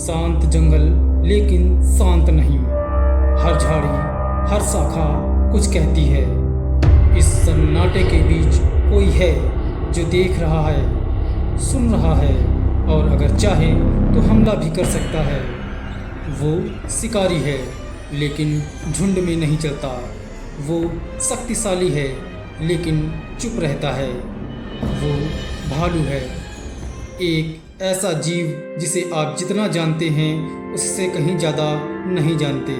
शांत जंगल लेकिन शांत नहीं। हर झाड़ी, हर शाखा कुछ कहती है। इस सन्नाटे के बीच कोई है जो देख रहा है, सुन रहा है और अगर चाहे तो हमला भी कर सकता है। वो शिकारी है लेकिन झुंड में नहीं चलता। वो शक्तिशाली है लेकिन चुप रहता है। वो भालू है, एक ऐसा जीव जिसे आप जितना जानते हैं उससे कहीं ज़्यादा नहीं जानते।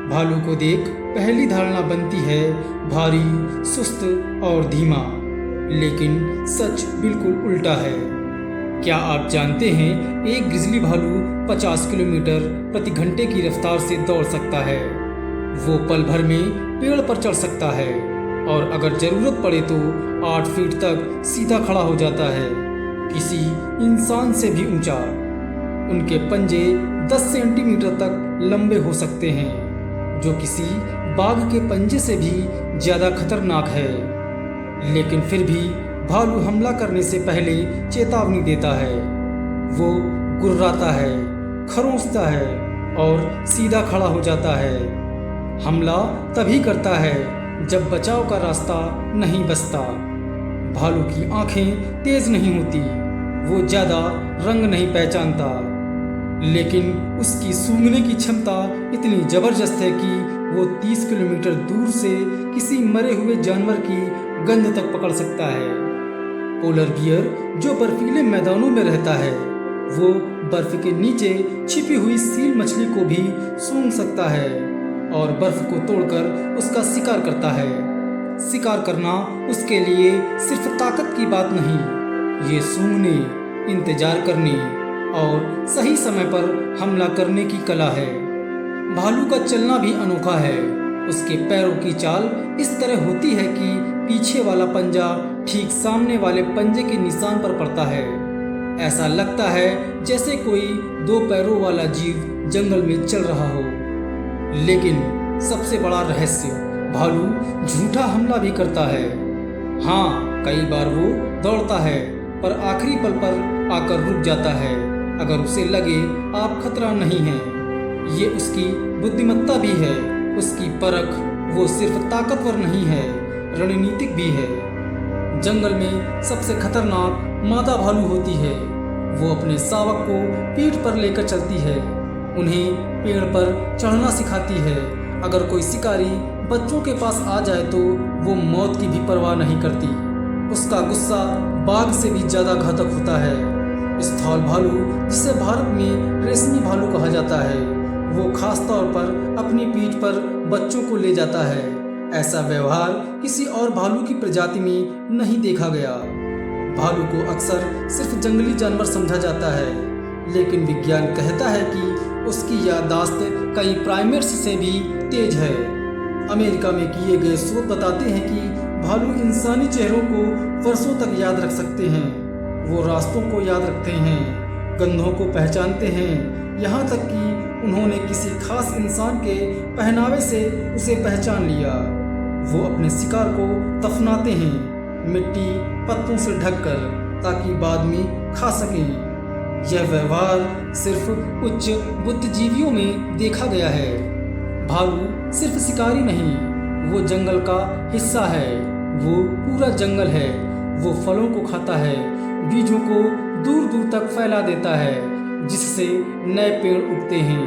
भालू को देख पहली धारणा बनती है भारी, सुस्त और धीमा, लेकिन सच बिल्कुल उल्टा है। क्या आप जानते हैं एक ग्रिजली भालू 50 किलोमीटर प्रति घंटे की रफ्तार से दौड़ सकता है। वो पल भर में पेड़ पर चढ़ सकता है और अगर ज़रूरत पड़े तो 8 फीट तक सीधा खड़ा हो जाता है, किसी इंसान से भी ऊंचा। उनके पंजे 10 सेंटीमीटर तक लंबे हो सकते हैं, जो किसी बाघ के पंजे से भी ज़्यादा खतरनाक है। लेकिन फिर भी भालू हमला करने से पहले चेतावनी देता है। वो गुर्राता है, खरोंचता है और सीधा खड़ा हो जाता है। हमला तभी करता है जब बचाव का रास्ता नहीं बचता। भालू की आंखें तेज नहीं होती, वो ज़्यादा रंग नहीं पहचानता, लेकिन उसकी सूंघने की क्षमता इतनी ज़बरदस्त है कि वो 30 किलोमीटर दूर से किसी मरे हुए जानवर की गंध तक पकड़ सकता है। पोलर बियर जो बर्फीले मैदानों में रहता है, वो बर्फ के नीचे छिपी हुई सील मछली को भी सूंघ सकता है और बर्फ को तोड़कर उसका शिकार करता है। शिकार करना उसके लिए सिर्फ ताकत की बात नहीं, ये सूंघने, इंतजार करने और सही समय पर हमला करने की कला है। भालू का चलना भी अनोखा है। उसके पैरों की चाल इस तरह होती है कि पीछे वाला पंजा ठीक सामने वाले पंजे के निशान पर पड़ता है। ऐसा लगता है जैसे कोई 2 पैरों वाला जीव जंगल में चल रहा हो। लेकिन सबसे बड़ा रहस्य, भालू झूठा हमला भी करता है। हाँ, कई बार वो दौड़ता है पर आखिरी पल पर आकर रुक जाता है अगर उसे लगे आप खतरा नहीं है। ये उसकी बुद्धिमत्ता भी है, उसकी परख। वो सिर्फ ताकतवर नहीं है, रणनीतिक भी है। जंगल में सबसे खतरनाक मादा भालू होती है। वो अपने शावक को पीठ पर लेकर चलती है, उन्हें पेड़ पर चढ़ना सिखाती है। अगर कोई शिकारी बच्चों के पास आ जाए तो वो मौत की भी परवाह नहीं करती। उसका गुस्सा बाघ से भी ज़्यादा घातक होता है। स्थल भालू, जिसे भारत में रेशमी भालू कहा जाता है, वो खास तौर पर अपनी पीठ पर बच्चों को ले जाता है। ऐसा व्यवहार किसी और भालू की प्रजाति में नहीं देखा गया। भालू को अक्सर सिर्फ जंगली जानवर समझा जाता है, लेकिन विज्ञान कहता है कि उसकी याददाश्त कई प्राइमेट्स से भी तेज है। अमेरिका में किए गए शोध बताते हैं कि भालू इंसानी चेहरों को वर्षों तक याद रख सकते हैं। वो रास्तों को याद रखते हैं, गंधों को पहचानते हैं, यहाँ तक कि उन्होंने किसी खास इंसान के पहनावे से उसे पहचान लिया। वो अपने शिकार को दफनाते हैं, मिट्टी पत्तों से ढककर, ताकि बाद में खा सकें। यह व्यवहार सिर्फ उच्च बुद्धिजीवियों में देखा गया है। भालू सिर्फ शिकारी नहीं, वो जंगल का हिस्सा है। वो पूरा जंगल है। वो फलों को खाता है, बीजों को दूर दूर तक फैला देता है, जिससे नए पेड़ उगते हैं।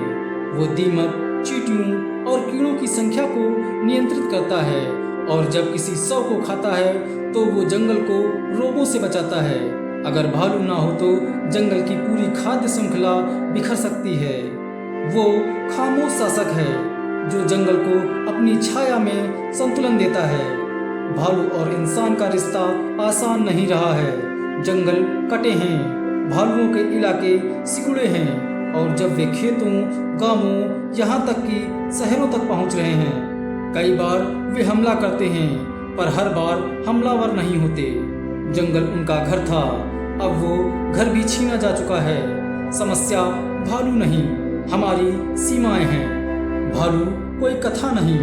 वो दीमक, चींटियों और कीड़ों की संख्या को नियंत्रित करता है और जब किसी शव को खाता है तो वो जंगल को रोगों से बचाता है। अगर भालू ना हो तो जंगल की पूरी खाद्य श्रृंखला बिखर सकती है। वो खामोश शासक है जो जंगल को अपनी छाया में संतुलन देता है। भालू और इंसान का रिश्ता आसान नहीं रहा है। जंगल कटे हैं, भालुओं के इलाके सिकुड़े हैं और जब वे खेतों, गांवों, यहाँ तक कि शहरों तक पहुँच रहे हैं। कई बार वे हमला करते हैं पर हर बार हमलावर नहीं होते। जंगल उनका घर था, अब वो घर भी छीना जा चुका है। समस्या भालू नहीं, हमारी सीमाएं हैं। भालू कोई कथा नहीं,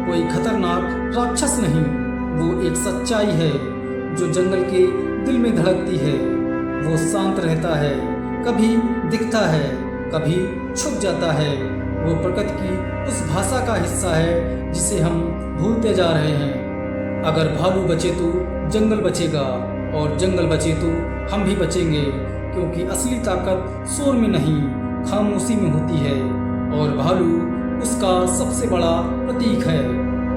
कोई खतरनाक राक्षस नहीं, वो एक सच्चाई है जो जंगल के दिल में धड़कती है। वो शांत रहता है, कभी दिखता है, कभी छुप जाता है। वो प्रकृति की उस भाषा का हिस्सा है जिसे हम भूलते जा रहे हैं। अगर भालू बचे तो जंगल बचेगा और जंगल बचे तो हम भी बचेंगे, क्योंकि असली ताकत शोर में नहीं खामोशी में होती है और भालू उसका सबसे बड़ा प्रतीक है।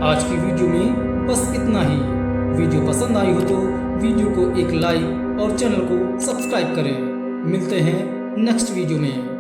आज की वीडियो में बस इतना ही। वीडियो पसंद आई हो तो वीडियो को एक लाइक और चैनल को सब्सक्राइब करें। मिलते हैं नेक्स्ट वीडियो में।